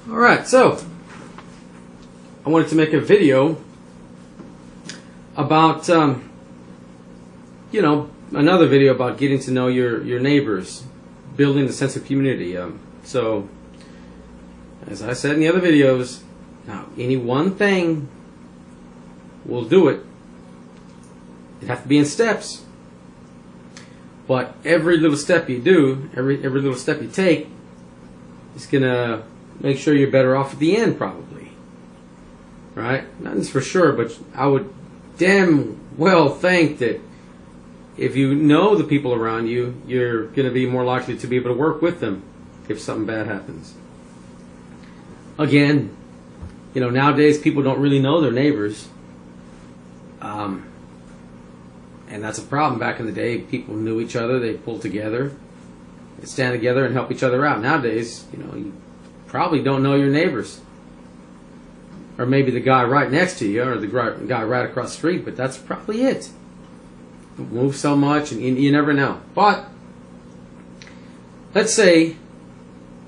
Alright, so I wanted to make a video about, another video about getting to know your neighbors, building a sense of community. So, as I said in the other videos, now any one thing will do it. It have to be in steps. But every little step you do, every little step you take, is gonna make sure you're better off at the end, probably. Right? Nothing's for sure, but I would damn well think that if you know the people around you, you're gonna be more likely to be able to work with them if something bad happens. Again, nowadays people don't really know their neighbors. And that's a problem. Back in the day, people knew each other. They pulled together, they stand together and help each other out. Nowadays, you probably don't know your neighbors, or maybe the guy right next to you, or the guy right across the street. But that's probably it. You move so much, and you never know. But let's say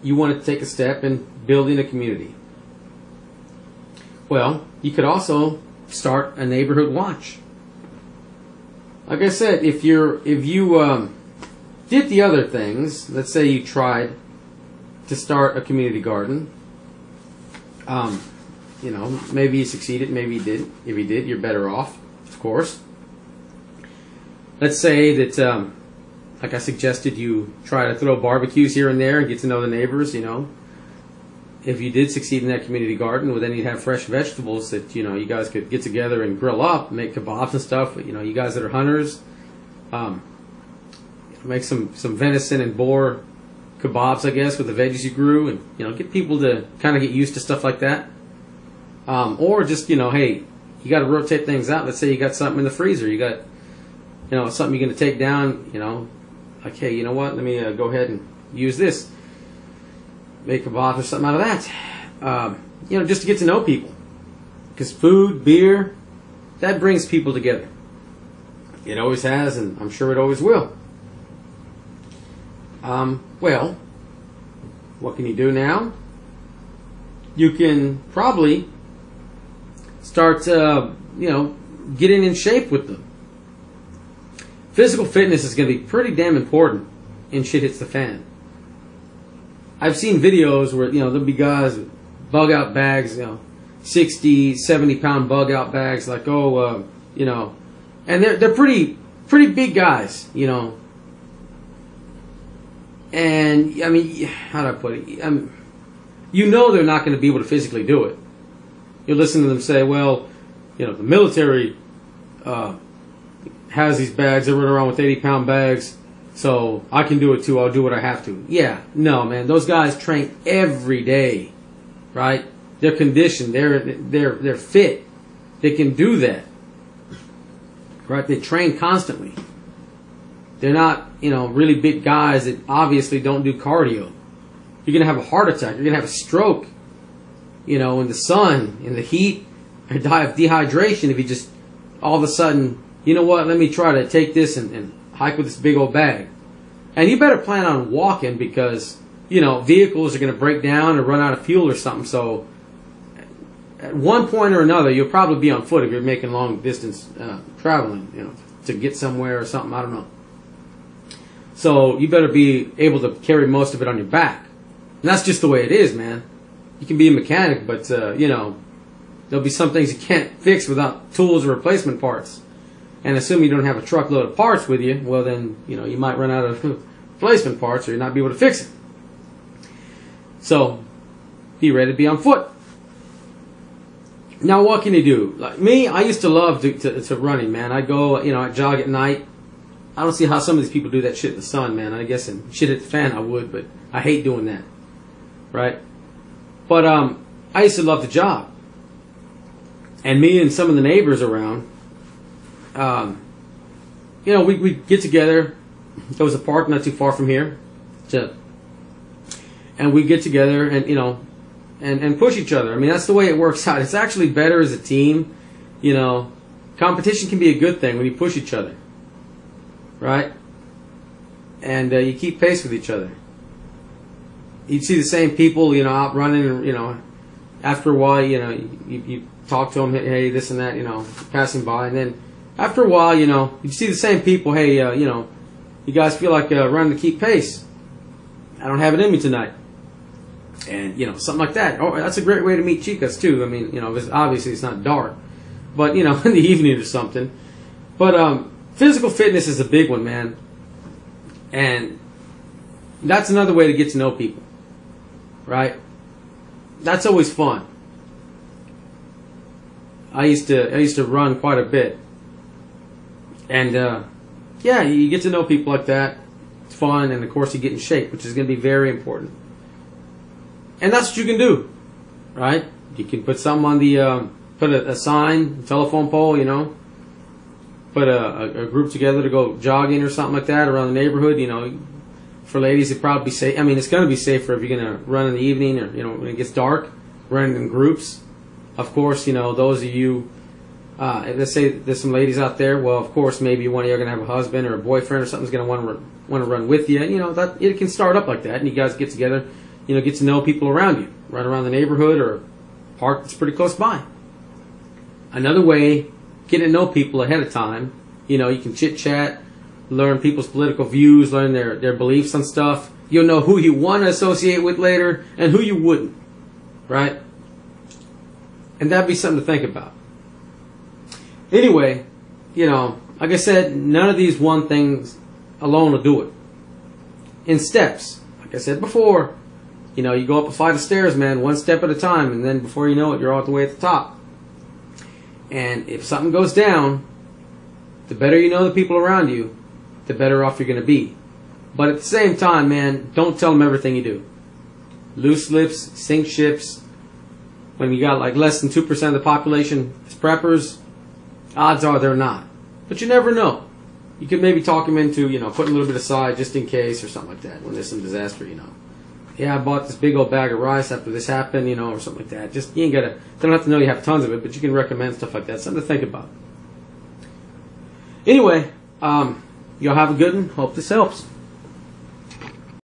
you want to take a step in building a community. Well, you could also start a neighborhood watch. Like I said, if you did the other things, let's say you tried to start a community garden, maybe you succeeded, maybe you didn't. If you did, you're better off, of course. Let's say that, like I suggested, you try to throw barbecues here and there and get to know the neighbors. If you did succeed in that community garden, well, then you'd have fresh vegetables that you guys could get together and grill up, make kebabs and stuff. But you guys that are hunters, make some venison and boar kebabs, I guess, with the veggies you grew, and get people to kind of get used to stuff like that. Or just hey, you got to rotate things out. Let's say you got something in the freezer, you got something you're going to take down. Like, hey, you know what? Let me go ahead and use this. Make kebabs or something out of that. Just to get to know people. Because food, beer, that brings people together. It always has, and I'm sure it always will. Well, what can you do now? You can probably start, getting in shape with them. Physical fitness is going to be pretty damn important in shit hits the fan. I've seen videos where, there'll be guys with bug out bags, 60, 70 pound bug out bags, like, and they're pretty big guys, and, I mean, how do I put it? They're not going to be able to physically do it. You listen to them say, well, the military has these bags, they run around with 80 pound bags, so I can do it too. I'll do what I have to. Yeah, no, man. Those guys train every day, right? They're conditioned. They're fit. They can do that, right? They train constantly. They're not, really big guys that obviously don't do cardio. You're gonna have a heart attack. You're gonna have a stroke, in the sun, in the heat, or die of dehydration if you just all of a sudden, let me try to take this and hike with this big old bag. And you better plan on walking because, vehicles are going to break down or run out of fuel or something. So at one point or another, you'll probably be on foot if you're making long distance traveling, to get somewhere or something. I don't know. So you better be able to carry most of it on your back. And that's just the way it is, man. You can be a mechanic, but, there'll be some things you can't fix without tools or replacement parts. And assume you don't have a truckload of parts with you, well then, you might run out of replacement parts or you'll not be able to fix it. So, be ready to be on foot. Now what can you do? Like me, I used to love to running, man. I'd go, I'd jog at night. I don't see how some of these people do that shit in the sun, man. I guess in shit at the fan I would, but I hate doing that. Right? But I used to love to jog. And me and some of the neighbors around, we'd get together. There was a park not too far from here, and we'd get together and and push each other. I mean, that's the way it works out. It's actually better as a team. Competition can be a good thing when you push each other, right? And you keep pace with each other. you'd see the same people, you know, out running, and, you know, after a while, you know, you talk to them, hey, this and that, you know, passing by, and then after a while, you know, you see the same people, hey, you know, you guys feel like running to keep pace. I don't have it in me tonight. And, you know, something like that. Oh, that's a great way to meet chicas, too. I mean, you know, obviously it's not dark, but, you know, in the evening or something. But physical fitness is a big one, man. And that's another way to get to know people, right? That's always fun. I used to run quite a bit. And, yeah, you get to know people like that. It's fun, and, of course, you get in shape, which is going to be very important. And that's what you can do, right? You can put something on the, put a sign, a telephone pole, you know. Put a group together to go jogging or something like that around the neighborhood, you know. For ladies, it'd probably be safe. I mean, it's going to be safer if you're going to run in the evening or, you know, when it gets dark, running in groups. Of course, you know, those of you, let's say there's some ladies out there, well, of course, maybe one of you are going to have a husband or a boyfriend or something's going to want to run with you. You know, that it can start up like that, and you guys get together, you know, get to know people around you, run around the neighborhood or park that's pretty close by. Another way, getting to know people ahead of time, you know, you can chit-chat, learn people's political views, learn their beliefs on stuff. You'll know who you want to associate with later and who you wouldn't, right? And that'd be something to think about. Anyway, you know, like I said, none of these one things alone will do it. In steps, like I said before, you know, you go up a flight of stairs, man, one step at a time, and then before you know it, you're all the way at the top. And if something goes down, the better you know the people around you, the better off you're going to be. But at the same time, man, don't tell them everything you do. Loose lips, sink ships. When you got like less than 2% of the population as preppers, odds are they're not. But you never know. You could maybe talk them into, you know, putting a little bit aside just in case or something like that when there's some disaster, you know. Yeah, I bought this big old bag of rice after this happened, you know, or something like that. Just, you ain't gotta, they don't have to know you have tons of it, but you can recommend stuff like that. Something to think about. Anyway, y'all have a good one. Hope this helps.